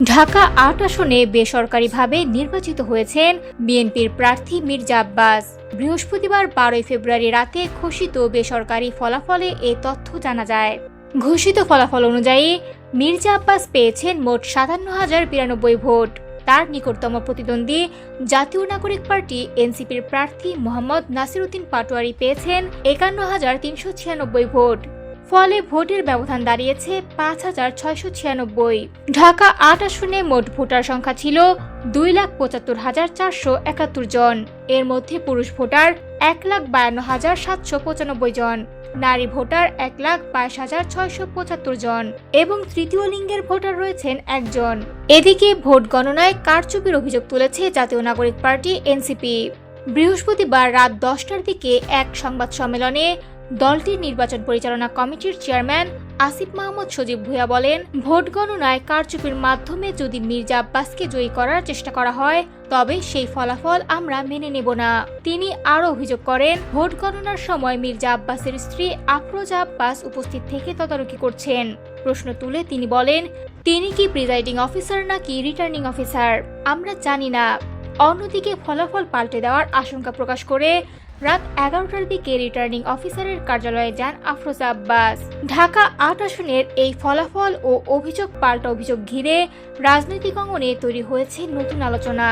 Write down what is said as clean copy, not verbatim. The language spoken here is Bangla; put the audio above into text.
ঢাকা ৮ আসনে বেসরকারিভাবে নির্বাচিত হয়েছেন বিএনপির প্রার্থী মির্জা আব্বাস। বৃহস্পতিবার ১২ ফেব্রুয়ারি রাতে ঘোষিত বেসরকারি ফলাফলে এ তথ্য জানা যায়। ঘোষিত ফলাফল অনুযায়ী মির্জা আব্বাস পেয়েছেন মোট ৫৭,০৯২ ভোট। তার নিকটতম প্রতিদ্বন্দ্বী জাতীয় নাগরিক পার্টি এনসিপির প্রার্থী মোহাম্মদ নাসিরউদ্দিন পাটোয়ারি পেয়েছেন ৫১,৩৯৬ ভোট। ফলে ভোটের ব্যবধান দাঁড়িয়েছে ৫,৬৯৬। ঢাকা ৮ আসনে মোট ভোটার সংখ্যা ছিল ২,৭৫,৪৭১ জন। এর মধ্যে পুরুষ ভোটার ১,৫২,৭৯৫ জন, নারী ভোটার ১,২২,৬৭৫ জন এবং তৃতীয় লিঙ্গের ভোটার রয়েছেন একজন। এদিকে ভোট গণনায় কারচুপির অভিযোগ তুলেছে জাতীয় নাগরিক পার্টি এনসিপি। বৃহস্পতিবার রাত ১০টার দিকে এক সংবাদ সম্মেলনে দলটির নির্বাচন পরিচালনা কমিটির চেয়ারম্যান আসিফ মাহমুদ সজীব ভূঁইয়া বলেন, ভোট গণনায় কারচুপির মাধ্যমে যদি মির্জা আব্বাসকে জয়ী করার চেষ্টা করা হয় তবে সেই ফলাফল আমরা মেনে নেব না। তিনি আরও অভিযোগ করেন, ভোট গণনার সময় মির্জা আব্বাসের স্ত্রী আফরোজা আব্বাস উপস্থিত থেকে তদারকি করছেন। প্রশ্ন তুলে তিনি বলেন, তিনি কি প্রিজাইডিং অফিসার নাকি রিটার্নিং অফিসার আমরা জানি না। অন্যদিকে ফলাফল পাল্টে দেওয়ার আশঙ্কা প্রকাশ করে রাত ১১টার দিকে রিটার্নিং অফিসারের কার্যালয়ে যান আফরোজা আব্বাস। ঢাকা ৮ আসনের এই ফলাফল ও অভিযোগ পাল্টা অভিযোগ ঘিরে রাজনৈতিক অঙ্গনে তৈরি হয়েছে নতুন আলোচনা।